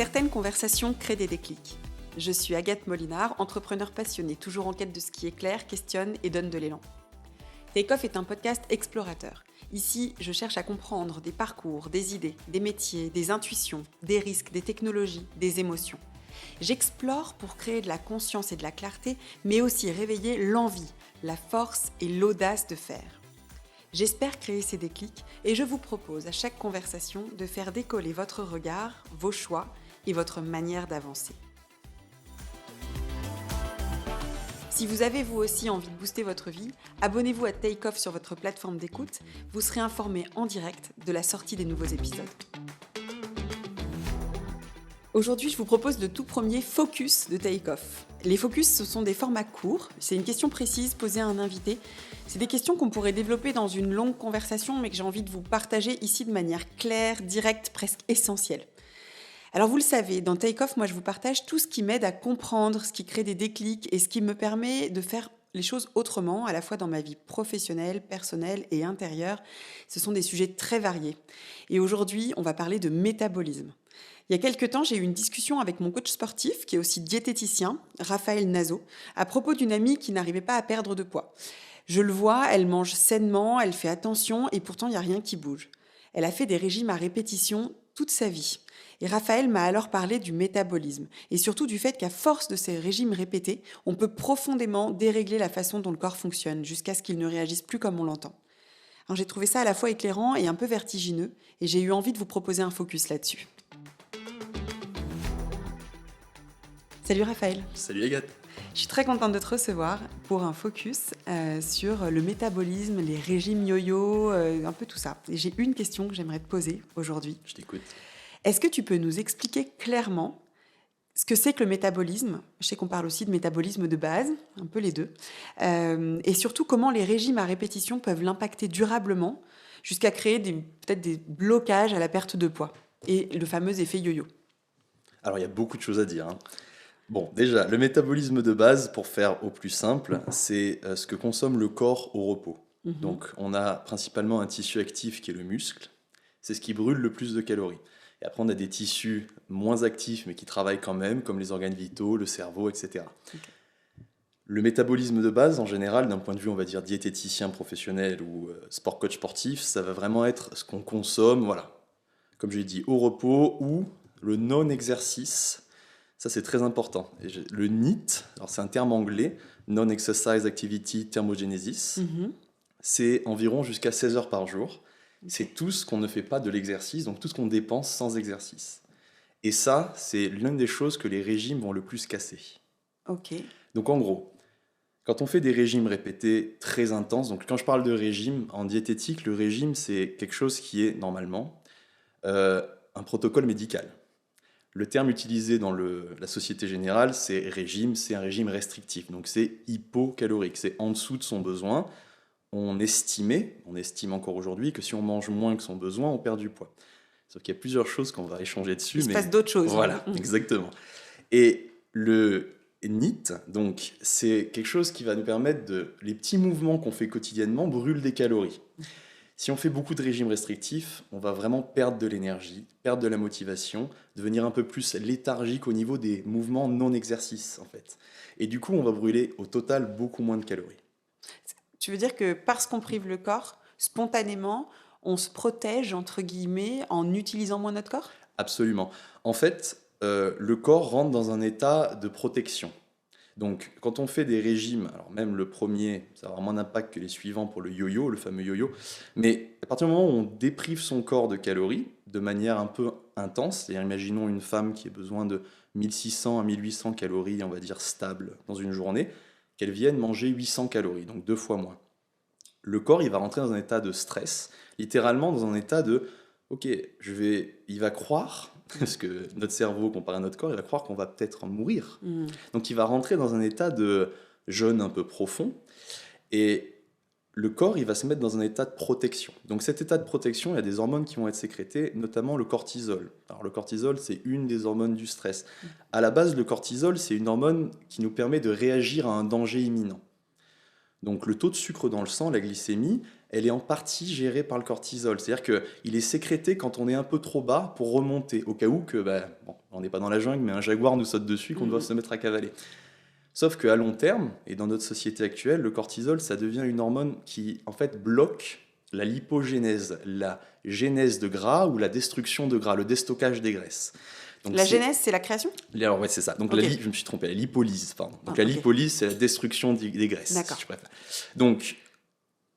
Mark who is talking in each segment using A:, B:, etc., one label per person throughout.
A: Certaines conversations créent des déclics. Je suis Agathe Molinard, entrepreneur passionnée, toujours en quête de ce qui éclaire, questionne et donne de l'élan. Take Off est un podcast explorateur. Ici, je cherche à comprendre des parcours, des idées, des métiers, des intuitions, des risques, des technologies, des émotions. J'explore pour créer de la conscience et de la clarté, mais aussi réveiller l'envie, la force et l'audace de faire. J'espère créer ces déclics et je vous propose à chaque conversation de faire décoller votre regard, vos choix et votre manière d'avancer. Si vous avez vous aussi envie de booster votre vie, abonnez-vous à Take Off sur votre plateforme d'écoute, vous serez informé en direct de la sortie des nouveaux épisodes. Aujourd'hui, je vous propose le tout premier focus de Take Off. Les focus, ce sont des formats courts, c'est une question précise posée à un invité. C'est des questions qu'on pourrait développer dans une longue conversation, mais que j'ai envie de vous partager ici de manière claire, directe, presque essentielle. Alors vous le savez, dans Take Off, moi je vous partage tout ce qui m'aide à comprendre, ce qui crée des déclics et ce qui me permet de faire les choses autrement, à la fois dans ma vie professionnelle, personnelle et intérieure. Ce sont des sujets très variés. Et aujourd'hui, on va parler de métabolisme. Il y a quelques temps, j'ai eu une discussion avec mon coach sportif, qui est aussi diététicien, Raphaël Nazo, à propos d'une amie qui n'arrivait pas à perdre de poids. Je le vois, elle mange sainement, elle fait attention et pourtant il n'y a rien qui bouge. Elle a fait des régimes à répétition toute sa vie. Et Raphaël m'a alors parlé du métabolisme et surtout du fait qu'à force de ces régimes répétés, on peut profondément dérégler la façon dont le corps fonctionne jusqu'à ce qu'il ne réagisse plus comme on l'entend. Alors j'ai trouvé ça à la fois éclairant et un peu vertigineux et j'ai eu envie de vous proposer un focus là-dessus. Salut Raphaël.
B: Salut Agathe.
A: Je suis très contente de te recevoir pour un focus sur le métabolisme, les régimes yo-yo, un peu tout ça. Et j'ai une question que j'aimerais te poser aujourd'hui.
B: Je t'écoute.
A: Est-ce que tu peux nous expliquer clairement ce que c'est que le métabolisme ? Je sais qu'on parle aussi de métabolisme de base, un peu les deux. Et surtout, comment les régimes à répétition peuvent l'impacter durablement jusqu'à créer peut-être des blocages à la perte de poids et le fameux effet yo-yo.
B: Alors, il y a beaucoup de choses à dire. Bon, déjà, le métabolisme de base, pour faire au plus simple, c'est ce que consomme le corps au repos. Donc, on a principalement un tissu actif qui est le muscle. C'est ce qui brûle le plus de calories. Et après, on a des tissus moins actifs, mais qui travaillent quand même, comme les organes vitaux, le cerveau, etc. Okay. Le métabolisme de base, en général, d'un point de vue, on va dire, diététicien professionnel ou sport coach sportif, ça va vraiment être ce qu'on consomme, voilà, comme j'ai dit, au repos ou le non-exercice. Ça, c'est très important. Et le NEAT, alors c'est un terme anglais, Non-Exercise Activity Thermogenesis, c'est environ jusqu'à 16 heures par jour. C'est tout ce qu'on ne fait pas de l'exercice, donc tout ce qu'on dépense sans exercice. Et ça, c'est l'une des choses que les régimes vont le plus casser.
A: Ok.
B: Donc en gros, quand on fait des régimes répétés très intenses, donc quand je parle de régime, en diététique, le régime, c'est quelque chose qui est normalement un protocole médical. Le terme utilisé dans la Société Générale, c'est régime, c'est un régime restrictif, donc c'est hypocalorique, c'est en dessous de son besoin. On estime encore aujourd'hui que si on mange moins que son besoin, on perd du poids. Sauf qu'il y a plusieurs choses qu'on va échanger dessus.
A: Il se passe d'autres choses.
B: Voilà, exactement. Et le NEAT, donc, c'est quelque chose qui va nous permettre les petits mouvements qu'on fait quotidiennement brûlent des calories. Si on fait beaucoup de régimes restrictifs, on va vraiment perdre de l'énergie, perdre de la motivation, devenir un peu plus léthargique au niveau des mouvements non-exercice, en fait. Et du coup, on va brûler au total beaucoup moins de calories.
A: Tu veux dire que parce qu'on prive le corps, spontanément, on se protège, entre guillemets, en utilisant moins notre corps ?
B: Absolument. En fait, le corps rentre dans un état de protection. Donc, quand on fait des régimes, alors même le premier, ça va avoir moins d'impact que les suivants pour le yo-yo, le fameux yo-yo, mais à partir du moment où on déprive son corps de calories de manière un peu intense, c'est-à-dire imaginons une femme qui a besoin de 1600 à 1800 calories, on va dire stables dans une journée, qu'elle vienne manger 800 calories, donc 2 fois moins. Le corps, il va rentrer dans un état de stress, littéralement dans un état de « ok, il va croire », parce que notre cerveau, comparé à notre corps, il va croire qu'on va peut-être mourir. Donc il va rentrer dans un état de jeûne un peu profond, et le corps, il va se mettre dans un état de protection. Donc cet état de protection, il y a des hormones qui vont être sécrétées, notamment le cortisol. Alors le cortisol, c'est une des hormones du stress. À la base, le cortisol, c'est une hormone qui nous permet de réagir à un danger imminent. Donc le taux de sucre dans le sang, la glycémie, elle est en partie gérée par le cortisol. C'est-à-dire qu'il est sécrété quand on est un peu trop bas pour remonter, au cas où que, bon, on n'est pas dans la jungle, mais un jaguar nous saute dessus, qu'on doit se mettre à cavaler. Sauf qu'à long terme, et dans notre société actuelle, le cortisol, ça devient une hormone qui, en fait, bloque la lipogénèse, la génèse de gras ou la destruction de gras, le déstockage des graisses.
A: Donc la génèse, c'est la création ?
B: Alors, ouais, c'est ça. Donc, je me suis trompé, la lipolyse, pardon. Donc, la lipolyse, c'est la destruction des graisses, si je préfère. Donc,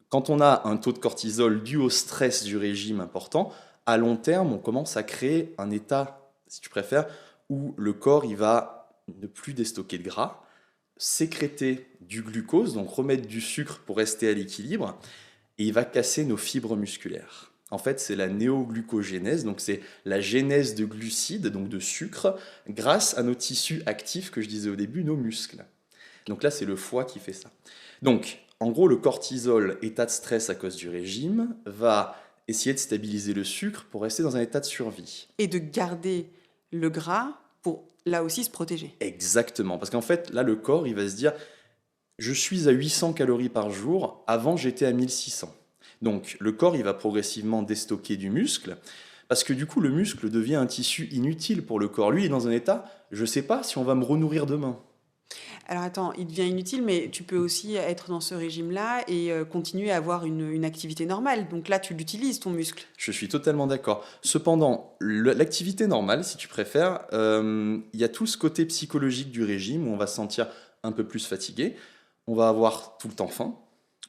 B: quand on a un taux de cortisol dû au stress du régime important, à long terme, on commence à créer un état, si tu préfères, où le corps il va ne plus déstocker de gras, sécréter du glucose, donc remettre du sucre pour rester à l'équilibre, et il va casser nos fibres musculaires. En fait, c'est la néoglucogénèse, donc c'est la génèse de glucides, donc de sucre, grâce à nos tissus actifs que je disais au début, nos muscles. Donc là, c'est le foie qui fait ça. Donc, en gros, le cortisol, état de stress à cause du régime, va essayer de stabiliser le sucre pour rester dans un état de survie.
A: Et de garder le gras pour, là aussi, se protéger.
B: Exactement. Parce qu'en fait, là, le corps, il va se dire, je suis à 800 calories par jour, avant, j'étais à 1600. Donc, le corps, il va progressivement déstocker du muscle, parce que du coup, le muscle devient un tissu inutile pour le corps. Lui, il est dans un état, je ne sais pas si on va me renourrir demain.
A: Alors attends, il devient inutile, mais tu peux aussi être dans ce régime-là et continuer à avoir une activité normale. Donc là, tu l'utilises, ton muscle.
B: Je suis totalement d'accord. Cependant, l'activité normale, si tu préfères, il y a tout ce côté psychologique du régime où on va se sentir un peu plus fatigué, on va avoir tout le temps faim,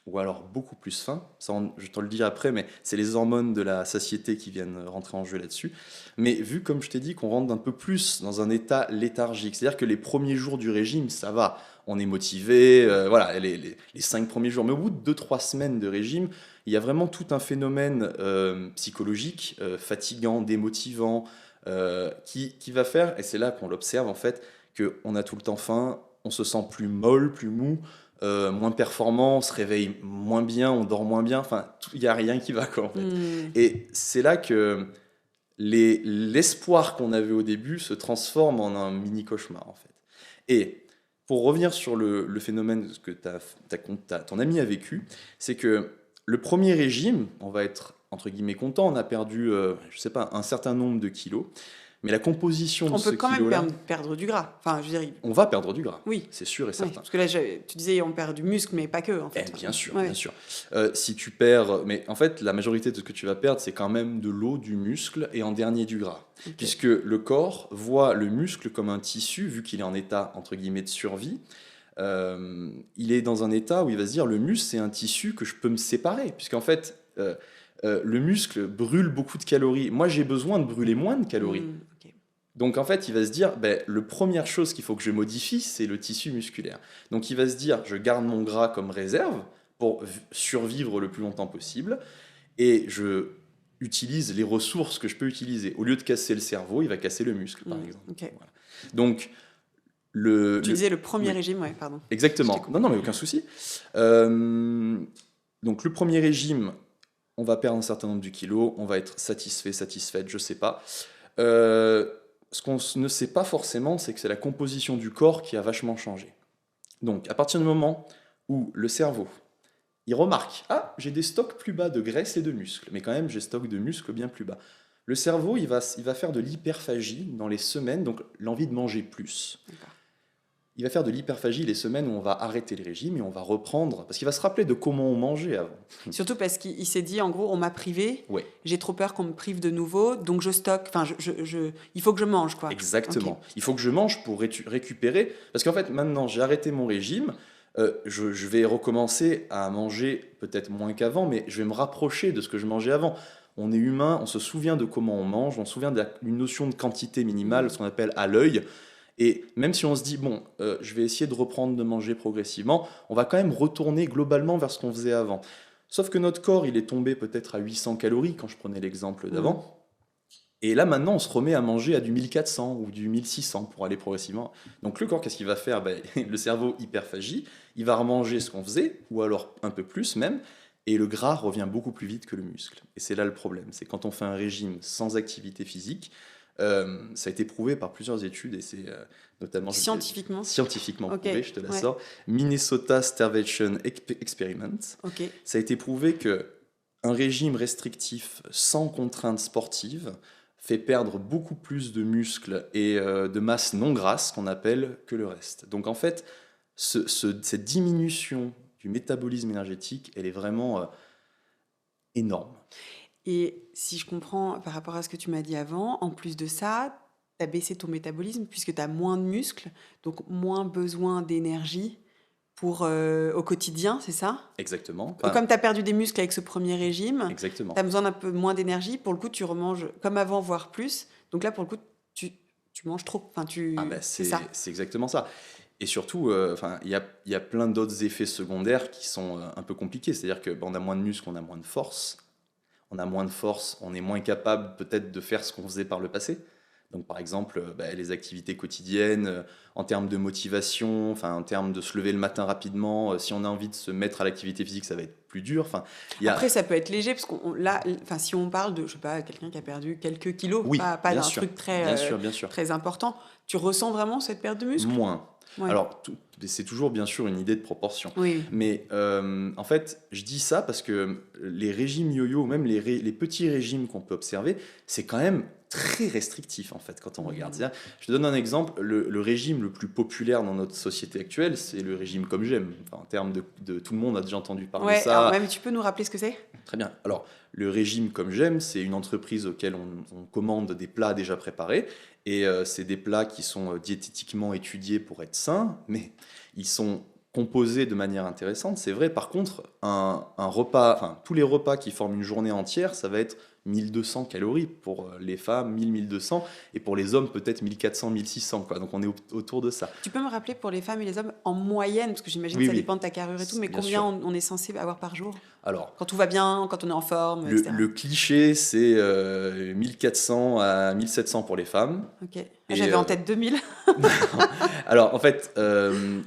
B: ou alors beaucoup plus faim. Ça, je te le dis après, mais c'est les hormones de la satiété qui viennent rentrer en jeu là-dessus. Mais vu, comme je t'ai dit, qu'on rentre un peu plus dans un état léthargique, c'est-à-dire que les premiers jours du régime, ça va, on est motivé, voilà, les 5 premiers jours. Mais au bout de 2-3 semaines de régime, il y a vraiment tout un phénomène psychologique, fatigant, démotivant, qui va faire, et c'est là qu'on l'observe en fait, qu'on a tout le temps faim, on se sent plus molle, plus mou, moins performant, on se réveille moins bien, on dort moins bien, enfin, il n'y a rien qui va, quoi, en fait. Et c'est là que l'espoir qu'on avait au début se transforme en un mini-cauchemar, en fait. Et pour revenir sur le phénomène que ton ami a vécu, c'est que le premier régime, on va être, entre guillemets, content, on a perdu, je sais pas, un certain nombre de kilos, mais la composition de ce kilo-là...
A: On peut quand même perdre du gras. Enfin, je dirais...
B: On va perdre du gras,
A: oui.
B: C'est sûr et certain.
A: Oui, parce que là, tu disais on perd du muscle, mais pas que, en fait.
B: Bien sûr, bien sûr. Si tu perds... Mais en fait, la majorité de ce que tu vas perdre, c'est quand même de l'eau, du muscle et en dernier du gras. Okay. Puisque le corps voit le muscle comme un tissu, vu qu'il est en état, entre guillemets, de survie. Il est dans un état où il va se dire, le muscle, c'est un tissu que je peux me séparer. Puisqu'en fait... le muscle brûle beaucoup de calories. Moi, j'ai besoin de brûler moins de calories.
A: Okay.
B: Donc, en fait, il va se dire, la première chose qu'il faut que je modifie, c'est le tissu musculaire. Donc, il va se dire, je garde mon gras comme réserve pour survivre le plus longtemps possible et je utilise les ressources que je peux utiliser. Au lieu de casser le cerveau, il va casser le muscle, par exemple.
A: Okay.
B: Voilà. Donc,
A: tu disais le premier régime, ouais, pardon.
B: Exactement. Non, mais aucun souci. Donc, le premier régime... On va perdre un certain nombre de kilos, on va être satisfaite, je sais pas. Ce qu'on ne sait pas forcément, c'est que c'est la composition du corps qui a vachement changé. Donc, à partir du moment où le cerveau, il remarque, j'ai des stocks plus bas de graisse et de muscles, mais quand même, j'ai stock de muscles bien plus bas. Le cerveau, il va faire de l'hyperphagie dans les semaines, donc l'envie de manger plus. D'accord. Il va faire de l'hyperphagie les semaines où on va arrêter le régime et on va reprendre, parce qu'il va se rappeler de comment on mangeait avant.
A: Surtout parce qu'il s'est dit, en gros, on m'a privé, j'ai trop peur qu'on me prive de nouveau, donc je stocke, enfin, il faut que je mange, quoi.
B: Exactement. Okay. Il faut que je mange pour récupérer, parce qu'en fait, maintenant, j'ai arrêté mon régime, je vais recommencer à manger peut-être moins qu'avant, mais je vais me rapprocher de ce que je mangeais avant. On est humain, on se souvient de comment on mange, on se souvient d'une notion de quantité minimale, ce qu'on appelle à l'œil. Et même si on se dit, je vais essayer de reprendre de manger progressivement, on va quand même retourner globalement vers ce qu'on faisait avant. Sauf que notre corps, il est tombé peut-être à 800 calories, quand je prenais l'exemple d'avant. Et là, maintenant, on se remet à manger à du 1400 ou du 1600 pour aller progressivement. Donc le corps, qu'est-ce qu'il va faire ? Le cerveau hyperphagie, il va remanger ce qu'on faisait, ou alors un peu plus même, et le gras revient beaucoup plus vite que le muscle. Et c'est là le problème, c'est quand on fait un régime sans activité physique, ça a été prouvé par plusieurs études et c'est notamment
A: scientifiquement
B: prouvé, je te la sors. Minnesota Starvation Experiment. Ça a été prouvé que un régime restrictif sans contrainte sportive fait perdre beaucoup plus de muscles et de masse non grasse qu'on appelle que le reste. Donc en fait, cette diminution du métabolisme énergétique, elle est vraiment énorme.
A: Et si je comprends par rapport à ce que tu m'as dit avant, en plus de ça, tu as baissé ton métabolisme puisque tu as moins de muscles, donc moins besoin d'énergie au quotidien, c'est ça?
B: Exactement.
A: Comme tu as perdu des muscles avec ce premier régime,
B: Exactement.
A: tu as besoin d'un peu moins d'énergie. Pour le coup, tu remanges comme avant, voire plus. Donc là, pour le coup, tu manges trop. Enfin, c'est ça.
B: C'est exactement ça. Et surtout, il y a plein d'autres effets secondaires qui sont un peu compliqués. C'est-à-dire qu'on a moins de muscles, on a moins de force. On a moins de force, on est moins capable peut-être de faire ce qu'on faisait par le passé. Donc par exemple, les activités quotidiennes, en termes de motivation, en termes de se lever le matin rapidement, si on a envie de se mettre à l'activité physique, ça va être plus dur.
A: Après, ça peut être léger, parce que si on parle de, je sais pas, quelqu'un qui a perdu quelques kilos,
B: oui,
A: pas d'un truc très,
B: bien sûr.
A: très important, tu ressens vraiment cette perte de muscle?
B: Moins.
A: Ouais.
B: Alors, c'est toujours bien sûr une idée de proportion.
A: Oui.
B: Mais en fait, je dis ça parce que les régimes yo-yo, même les petits régimes qu'on peut observer, c'est quand même très restrictif en fait quand on regarde. Je te donne un exemple, le régime le plus populaire dans notre société actuelle, c'est le régime comme j'aime. En termes de tout le monde a déjà entendu parler de ça.
A: Mais tu peux nous rappeler ce que c'est?
B: Très bien. Alors, le régime comme j'aime, c'est une entreprise auquel on commande des plats déjà préparés. Et c'est des plats qui sont diététiquement étudiés pour être sains, mais ils sont composés de manière intéressante. C'est vrai, par contre, un repas, tous les repas qui forment une journée entière, ça va être 1200 calories pour les femmes, 1200, et pour les hommes, peut-être 1400, 1600. Quoi. Donc on est autour de ça.
A: Tu peux me rappeler pour les femmes et les hommes en moyenne, parce que j'imagine que ça dépend de ta carrure et tout, mais combien on est censé avoir par jour?
B: Alors,
A: quand tout va bien, quand on est en forme, etc.
B: Le cliché, c'est 1400 à 1700 pour les femmes.
A: Ok. J'avais en tête 2000.
B: Alors, en fait,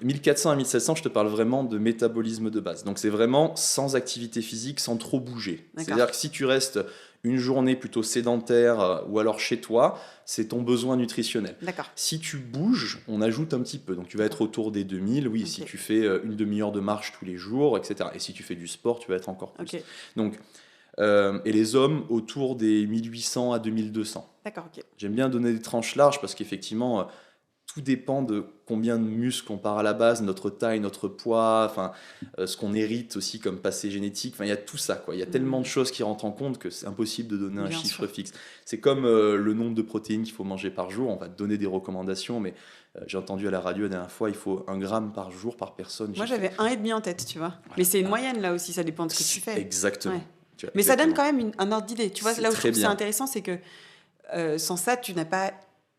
B: 1400 à 1700, je te parle vraiment de métabolisme de base. Donc, c'est vraiment sans activité physique, sans trop bouger. C'est-à-dire que si tu restes une journée plutôt sédentaire ou alors chez toi, c'est ton besoin nutritionnel.
A: D'accord.
B: Si tu bouges, on ajoute un petit peu. Donc, tu vas être autour des 2000. Oui, si tu fais une demi-heure de marche tous les jours, etc. Et si tu fais du sport, tu vas être encore plus. Donc, et les hommes autour des 1800 à 2200.
A: D'accord, ok.
B: J'aime bien donner des tranches larges parce qu'effectivement, tout dépend de combien de muscles on part à la base, notre taille, notre poids, ce qu'on hérite aussi comme passé génétique. Il y a tout ça, quoi. Il y a tellement de choses qui rentrent en compte que c'est impossible de donner un chiffre fixe. C'est comme le nombre de protéines qu'il faut manger par jour. On va te donner des recommandations, mais j'ai entendu à la radio la dernière fois, il faut 1 gramme par jour par personne.
A: Moi, j'avais 1,5 en tête, tu vois. Voilà. Mais c'est une moyenne là aussi, ça dépend de ce que tu fais.
B: Exactement.
A: Ouais. Mais ça donne quand même un ordre d'idée. Tu vois, là où je trouve que c'est intéressant, c'est que sans ça, tu n'as pas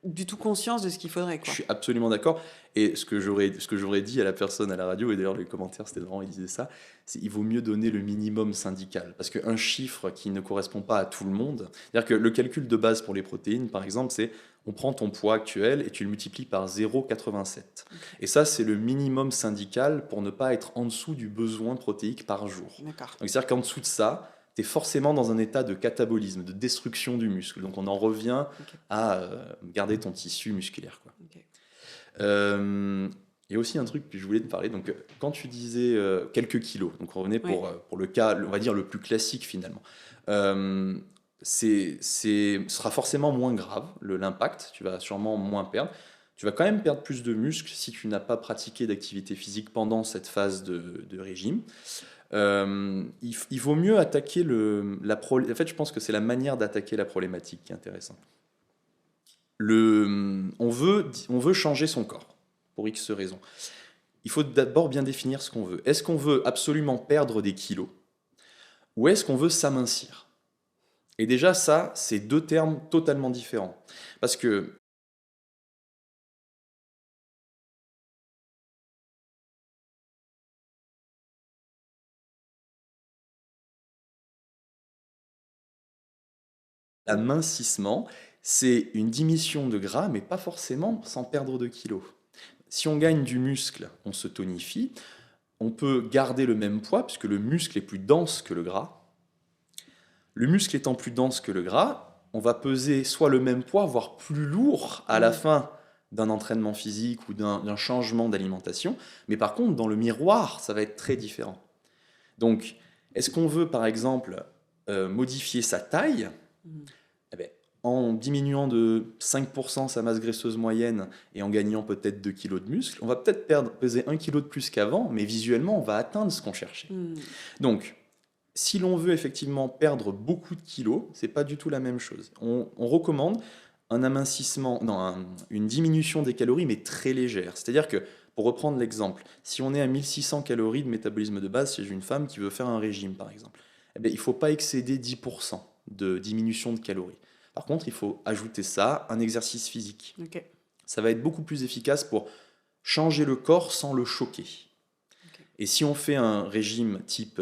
A: du tout conscience de ce qu'il faudrait. Quoi.
B: Je suis absolument d'accord. Et ce que j'aurais dit à la personne à la radio, et d'ailleurs les commentaires, c'était marrant, il disait ça, c'est qu'il vaut mieux donner le minimum syndical. Parce qu'un chiffre qui ne correspond pas à tout le monde, c'est-à-dire que le calcul de base pour les protéines, par exemple, c'est on prend ton poids actuel et tu le multiplies par 0,87. Et ça, c'est le minimum syndical pour ne pas être en dessous du besoin protéique par jour.
A: D'accord.
B: Donc c'est-à-dire qu'en dessous de ça, tu es forcément dans un état de catabolisme, de destruction du muscle. Donc on en revient à garder ton tissu musculaire. Quoi. Il y a aussi un truc que je voulais te parler. Donc, quand tu disais quelques kilos, donc on revenait pour le cas, on va dire, le plus classique finalement, sera forcément moins grave, l'impact, tu vas sûrement moins perdre. Tu vas quand même perdre plus de muscles si tu n'as pas pratiqué d'activité physique pendant cette phase de régime. Il vaut mieux attaquer en fait, je pense que c'est la manière d'attaquer la problématique qui est intéressante. On veut changer son corps, pour X raisons. Il faut d'abord bien définir ce qu'on veut. Est-ce qu'on veut absolument perdre des kilos ou est-ce qu'on veut s'amincir? Et déjà, ça, c'est deux termes totalement différents. Parce que l'amincissement, c'est une diminution de gras, mais pas forcément sans perdre de kilos. Si on gagne du muscle, on se tonifie. On peut garder le même poids, puisque le muscle est plus dense que le gras. Le muscle étant plus dense que le gras, on va peser soit le même poids, voire plus lourd à la fin d'un entraînement physique ou d'un changement d'alimentation. Mais par contre, dans le miroir, ça va être très différent. Donc, est-ce qu'on veut, par exemple, modifier sa taille, eh ben, en diminuant de 5% sa masse graisseuse moyenne et en gagnant peut-être 2 kilos de muscle, on va peut-être peser 1 kilo de plus qu'avant, mais visuellement, on va atteindre ce qu'on cherchait. Donc, si l'on veut effectivement perdre beaucoup de kilos, c'est pas du tout la même chose. On recommande un amincissement, non, une diminution des calories, mais très légère. C'est-à-dire que, pour reprendre l'exemple, si on est à 1600 calories de métabolisme de base chez une femme qui veut faire un régime, par exemple, eh bien, il ne faut pas excéder 10% de diminution de calories. Par contre, il faut ajouter ça, un exercice physique.
A: Okay.
B: Ça va être beaucoup plus efficace pour changer le corps sans le choquer. Okay. Et si on fait un régime type,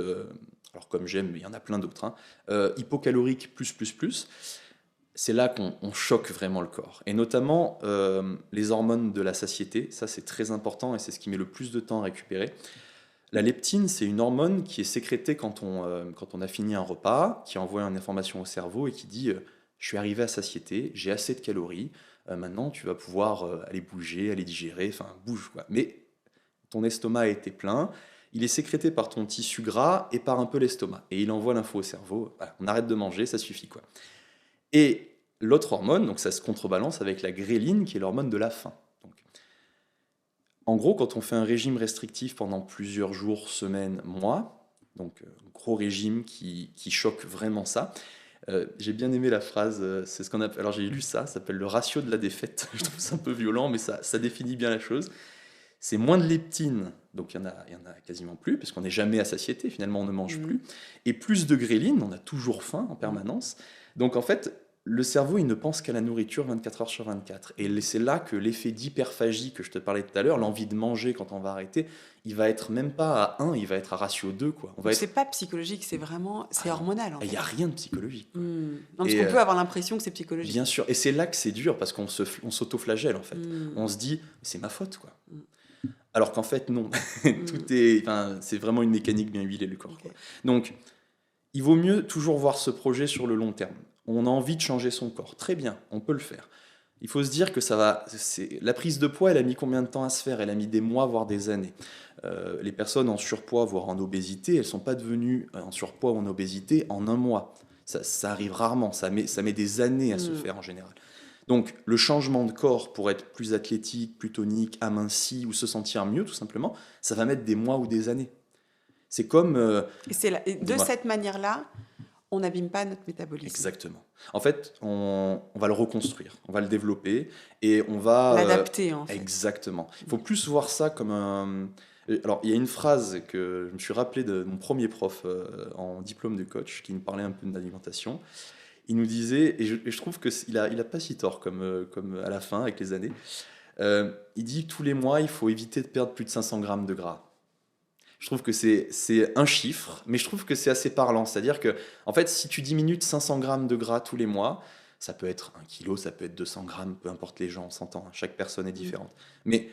B: alors comme j'aime, mais il y en a plein d'autres, hypocalorique plus, c'est là qu'on choque vraiment le corps. Et notamment les hormones de la satiété, ça c'est très important et c'est ce qui met le plus de temps à récupérer. La leptine, c'est une hormone qui est sécrétée quand on a fini un repas, qui envoie une information au cerveau et qui dit je suis arrivé à satiété, j'ai assez de calories, maintenant tu vas pouvoir aller bouger, aller digérer, enfin bouge quoi. Mais ton estomac a été plein, il est sécrété par ton tissu gras et par un peu l'estomac. Et il envoie l'info au cerveau, voilà, on arrête de manger, ça suffit quoi. Et l'autre hormone, donc ça se contrebalance avec la gréline qui est l'hormone de la faim. Donc, en gros, quand on fait un régime restrictif pendant plusieurs jours, semaines, mois, donc gros régime qui choque vraiment ça, j'ai bien aimé la phrase, c'est ce qu'on appelle, alors j'ai lu ça s'appelle le ratio de la défaite. Je trouve ça un peu violent, mais ça définit bien la chose. C'est moins de leptine, donc il y en a quasiment plus, parce qu'on n'est jamais à satiété, finalement on ne mange plus, et plus de gréline, on a toujours faim en permanence. Donc en fait, le cerveau, il ne pense qu'à la nourriture 24 heures sur 24. Et c'est là que l'effet d'hyperphagie que je te parlais tout à l'heure, l'envie de manger quand on va arrêter, il va être même pas à 1, il va être à ratio 2. Quoi.
A: C'est pas psychologique, c'est vraiment hormonal.
B: Il n'y a rien de psychologique.
A: Non, parce qu'on peut avoir l'impression que c'est psychologique.
B: Bien sûr, et c'est là que c'est dur, parce qu'on s'auto-flagelle en fait. On se dit, c'est ma faute quoi. Alors qu'en fait, non. C'est vraiment une mécanique bien huilée, le corps. Okay. Quoi. Donc, il vaut mieux toujours voir ce projet sur le long terme. On a envie de changer son corps. Très bien, on peut le faire. Il faut se dire que ça va. La prise de poids, elle a mis combien de temps à se faire ? Elle a mis des mois, voire des années. Les personnes en surpoids, voire en obésité, elles ne sont pas devenues en surpoids ou en obésité en un mois. Ça arrive rarement. Ça met des années à se faire en général. Donc, le changement de corps pour être plus athlétique, plus tonique, aminci ou se sentir mieux, tout simplement, ça va mettre des mois ou des années. C'est comme...
A: de cette manière-là, on n'abîme pas notre métabolisme.
B: Exactement. En fait, on va le reconstruire, on va le développer et on va...
A: l'adapter, en fait.
B: Exactement. Il faut plus voir ça comme un... Alors, il y a une phrase que je me suis rappelé de mon premier prof en diplôme de coach qui nous parlait un peu d'alimentation. Il nous disait, et je trouve qu'il a pas si tort comme à la fin, avec les années, il dit tous les mois, il faut éviter de perdre plus de 500 grammes de gras. Je trouve que c'est un chiffre, mais je trouve que c'est assez parlant. C'est-à-dire que, en fait, si tu diminues de 500 grammes de gras tous les mois, ça peut être 1 kilo, ça peut être 200 grammes, peu importe les gens, on s'entend, chaque personne est différente. Mais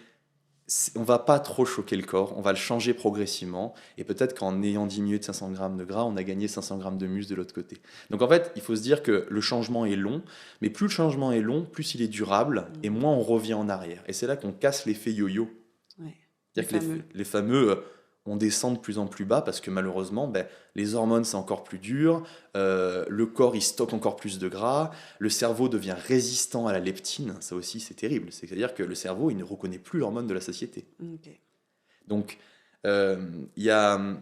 B: on va pas trop choquer le corps, on va le changer progressivement, et peut-être qu'en ayant diminué de 500 grammes de gras, on a gagné 500 grammes de muscle de l'autre côté. Donc en fait, il faut se dire que le changement est long, mais plus le changement est long, plus il est durable, et moins on revient en arrière. Et c'est là qu'on casse l'effet yo-yo.
A: Ouais,
B: c'est-à-dire que les fameux on descend de plus en plus bas, parce que malheureusement, les hormones, c'est encore plus dur, le corps, il stocke encore plus de gras, le cerveau devient résistant à la leptine, ça aussi, c'est terrible. C'est-à-dire que le cerveau, il ne reconnaît plus l'hormone de la satiété.
A: Okay.
B: Donc, il y a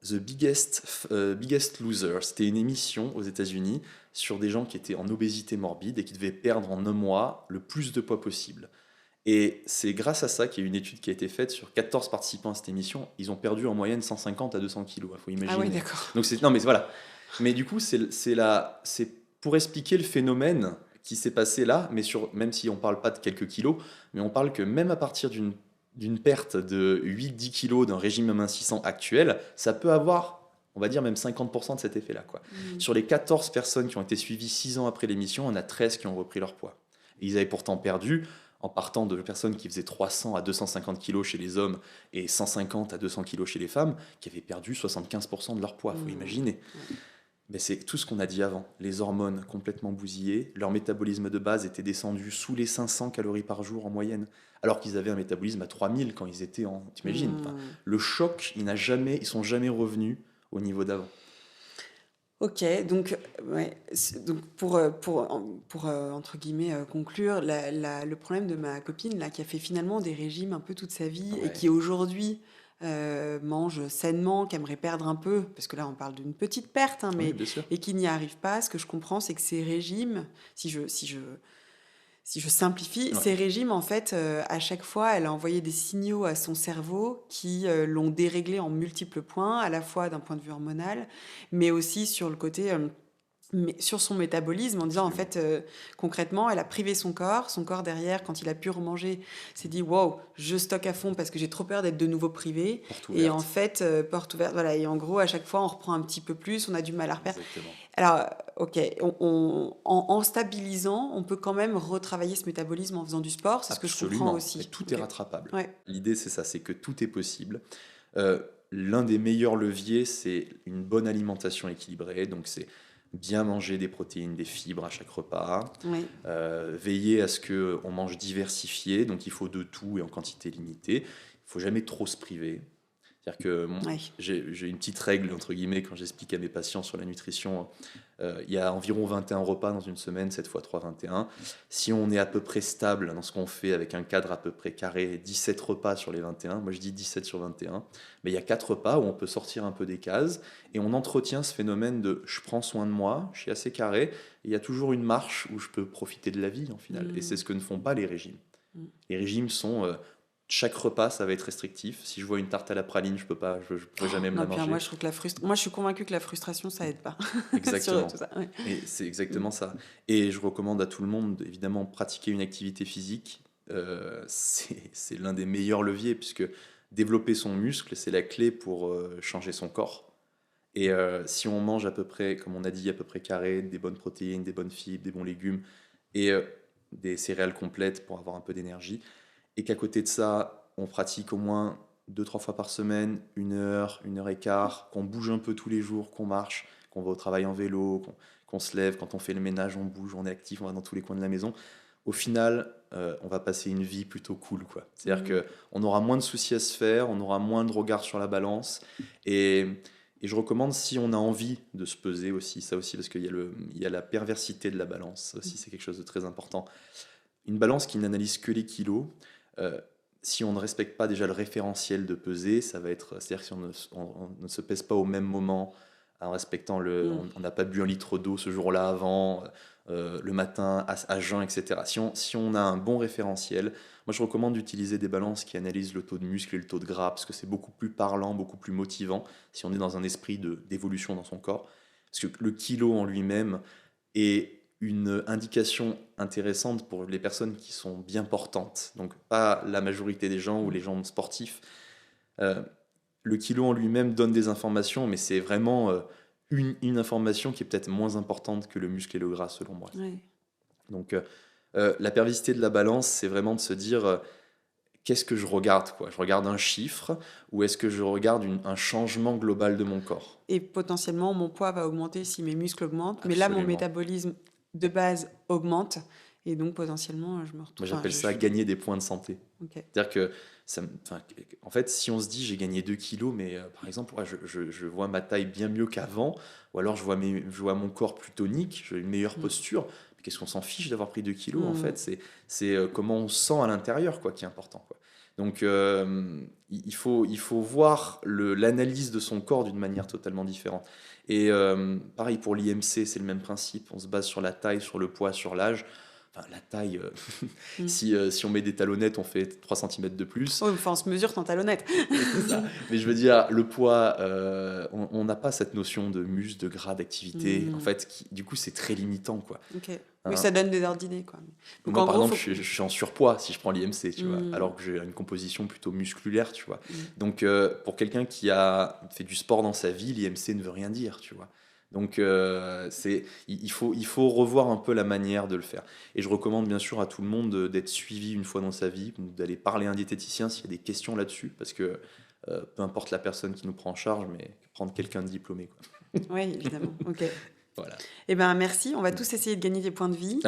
B: The Biggest Loser, c'était une émission aux États-Unis sur des gens qui étaient en obésité morbide et qui devaient perdre en un mois le plus de poids possible. Et c'est grâce à ça qu'il y a une étude qui a été faite sur 14 participants à cette émission. Ils ont perdu en moyenne 150 à 200 kilos, il faut imaginer.
A: Ah oui, d'accord.
B: Donc non, mais voilà. Mais du coup, c'est pour expliquer le phénomène qui s'est passé là, mais même si on ne parle pas de quelques kilos, mais on parle que même à partir d'une perte de 8-10 kilos d'un régime amincissant actuel, ça peut avoir, on va dire, même 50% de cet effet-là. Sur les 14 personnes qui ont été suivies 6 ans après l'émission, on a 13 qui ont repris leur poids. Et ils avaient pourtant perdu, en partant de personnes qui faisaient 300 à 250 kilos chez les hommes et 150 à 200 kilos chez les femmes, qui avaient perdu 75% de leur poids, il faut imaginer. Mais c'est tout ce qu'on a dit avant. Les hormones complètement bousillées, leur métabolisme de base était descendu sous les 500 calories par jour en moyenne, alors qu'ils avaient un métabolisme à 3000 quand ils étaient en... T'imagines, le choc, ils sont jamais revenus au niveau d'avant.
A: Ok, donc, ouais, donc entre guillemets conclure, le problème de ma copine là, qui a fait finalement des régimes un peu toute sa vie et
B: Ouais.
A: qui aujourd'hui mange sainement, qui aimerait perdre un peu, parce que là on parle d'une petite perte, hein,
B: Oui,
A: mais
B: bien sûr.
A: et qui n'y arrive pas, ce que je comprends, c'est que ces régimes, si je simplifie,
B: Ouais.
A: ces régimes, en fait, à chaque fois, elle a envoyé des signaux à son cerveau qui l'ont déréglé en multiples points, à la fois d'un point de vue hormonal, mais aussi sur le côté, mais sur son métabolisme, en disant, en
B: Absolument.
A: fait, concrètement, elle a privé son corps. Son corps, derrière, quand il a pu remanger, s'est dit, wow, je stocke à fond parce que j'ai trop peur d'être de nouveau privé.
B: Porte
A: Et en
B: ouverte.
A: fait, porte ouverte, voilà. Et en gros, à chaque fois, on reprend un petit peu plus, on a du mal à repère.
B: Exactement.
A: Alors, ok, en stabilisant, on peut quand même retravailler ce métabolisme en faisant du sport, c'est ce que je comprends
B: Absolument. Et
A: aussi.
B: tout est
A: Ok.
B: rattrapable.
A: Ouais.
B: L'idée, c'est ça, c'est que tout est possible. L'un des meilleurs leviers, c'est une bonne alimentation équilibrée. Donc, c'est bien manger des protéines, des fibres à chaque repas.
A: Ouais.
B: Veiller à ce qu'on mange diversifié. Donc, il faut de tout et en quantité limitée. Il ne faut jamais trop se priver. C'est-à-dire que
A: Ouais.
B: j'ai une petite règle, entre guillemets, quand j'explique à mes patients sur la nutrition. Il y a environ 21 repas dans une semaine, 7 fois 3, 21. Si on est à peu près stable dans ce qu'on fait avec un cadre à peu près carré, 17 repas sur les 21, moi je dis 17 sur 21, mais il y a 4 repas où on peut sortir un peu des cases et on entretient ce phénomène de je prends soin de moi, je suis assez carré, et il y a toujours une marche où je peux profiter de la vie en final. Et c'est ce que ne font pas les régimes. Les régimes sont chaque repas, ça va être restrictif. Si je vois une tarte à la praline, je pourrais jamais me
A: Non,
B: la
A: puis
B: manger.
A: moi, je trouve que moi, je suis convaincue que la frustration, ça aide pas.
B: Exactement.
A: Sur tout ça. Ouais.
B: Et c'est exactement ça. Et je recommande à tout le monde, évidemment, pratiquer une activité physique. C'est l'un des meilleurs leviers, puisque développer son muscle, c'est la clé pour changer son corps. Et si on mange à peu près, comme on a dit, à peu près carré, des bonnes protéines, des bonnes fibres, des bons légumes, et des céréales complètes pour avoir un peu d'énergie, et qu'à côté de ça, on pratique au moins 2-3 fois par semaine, 1 heure et quart, qu'on bouge un peu tous les jours, qu'on marche, qu'on va au travail en vélo, qu'on se lève, quand on fait le ménage, on bouge, on est actif, on va dans tous les coins de la maison. Au final, on va passer une vie plutôt cool, quoi. C'est-à-dire qu'on aura moins de soucis à se faire, on aura moins de regard sur la balance. Et je recommande, si on a envie de se peser aussi, ça aussi, parce qu'il y a la perversité de la balance, ça aussi c'est quelque chose de très important. Une balance qui n'analyse que les kilos, si on ne respecte pas déjà le référentiel de peser, ça va être, c'est-à-dire que si on ne se pèse pas au même moment, en respectant on n'a pas bu 1 litre d'eau ce jour-là avant, le matin à jeun, etc. Si on a un bon référentiel, moi je recommande d'utiliser des balances qui analysent le taux de muscle et le taux de gras, parce que c'est beaucoup plus parlant, beaucoup plus motivant, si on est dans un esprit d'évolution dans son corps. Parce que le kilo en lui-même est une indication intéressante pour les personnes qui sont bien portantes, donc pas la majorité des gens ou les gens sportifs. Le kilo en lui-même donne des informations, mais c'est vraiment une information qui est peut-être moins importante que le muscle et le gras, selon moi.
A: Ouais.
B: Donc la perversité de la balance, c'est vraiment de se dire qu'est-ce que je regarde, quoi. Je regarde un chiffre ou est-ce que je regarde un changement global de mon corps?
A: Et potentiellement, mon poids va augmenter si mes muscles augmentent. Mais là, mon
B: Absolument.
A: métabolisme de base augmente. Et donc, potentiellement, je me retrouve.
B: Moi, j'appelle ça gagner des points de santé.
A: Ok.
B: C'est-à-dire que, en fait, si on se dit j'ai gagné 2 kilos, mais par exemple, ouais, je vois ma taille bien mieux qu'avant, ou alors je vois mon corps plus tonique, j'ai une meilleure posture, mais qu'est-ce qu'on s'en fiche d'avoir pris 2 kilos en fait? C'est comment on se sent à l'intérieur quoi, qui est important, quoi. Donc, il faut voir l'analyse de son corps d'une manière totalement différente. Et pareil pour l'IMC, c'est le même principe. On se base sur la taille, sur le poids, sur l'âge. Enfin, la taille, si on met des talonnettes, on fait 3 cm de plus.
A: Oui, enfin, on se mesure ton talonnette.
B: C'est ça. Mais je veux dire, le poids, on n'a pas cette notion de muscle, de gras, d'activité. En fait, du coup, c'est très limitant, quoi.
A: Ok. Oui, ça donne des ordres d'idées, quoi. Donc,
B: moi,
A: en
B: par
A: gros,
B: exemple, je suis en surpoids si je prends l'IMC, tu vois, alors que j'ai une composition plutôt musculaire, tu vois. Donc, pour quelqu'un qui a fait du sport dans sa vie, l'IMC ne veut rien dire, tu vois. Donc, il faut revoir un peu la manière de le faire. Et je recommande bien sûr à tout le monde d'être suivi une fois dans sa vie, d'aller parler à un diététicien s'il y a des questions là-dessus, parce que peu importe la personne qui nous prend en charge, mais prendre quelqu'un de diplômé, quoi.
A: Oui, évidemment. Ok.
B: Voilà.
A: Eh ben merci. On va tous essayer de gagner des points de vie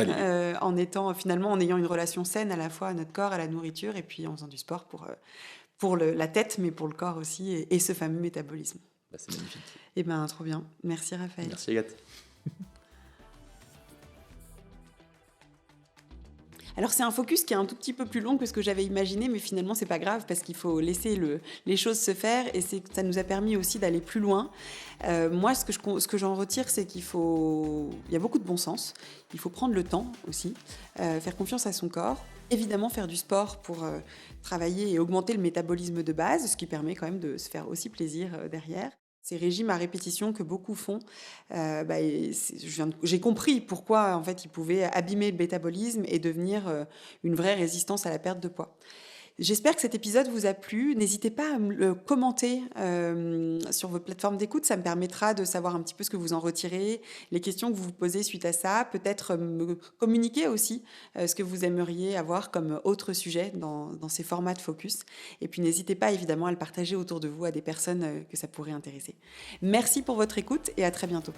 A: en ayant une relation saine à la fois à notre corps, à la nourriture, et puis en faisant du sport pour la tête, mais pour le corps aussi, et ce fameux métabolisme.
B: Bah, c'est magnifique.
A: Eh ben, trop bien. Merci Raphaël.
B: Merci Agathe.
A: Alors c'est un focus qui est un tout petit peu plus long que ce que j'avais imaginé, mais finalement c'est pas grave parce qu'il faut laisser les choses se faire et ça nous a permis aussi d'aller plus loin. Moi, ce que j'en retire, c'est il y a beaucoup de bon sens. Il faut prendre le temps aussi, faire confiance à son corps. Évidemment, faire du sport pour travailler et augmenter le métabolisme de base, ce qui permet quand même de se faire aussi plaisir derrière. Ces régimes à répétition que beaucoup font, j'ai compris pourquoi en fait ils pouvaient abîmer le métabolisme et devenir une vraie résistance à la perte de poids. J'espère que cet épisode vous a plu. N'hésitez pas à me le commenter sur vos plateformes d'écoute. Ça me permettra de savoir un petit peu ce que vous en retirez, les questions que vous vous posez suite à ça. Peut-être me communiquer aussi ce que vous aimeriez avoir comme autre sujet dans ces formats de focus. Et puis n'hésitez pas évidemment à le partager autour de vous à des personnes que ça pourrait intéresser. Merci pour votre écoute et à très bientôt.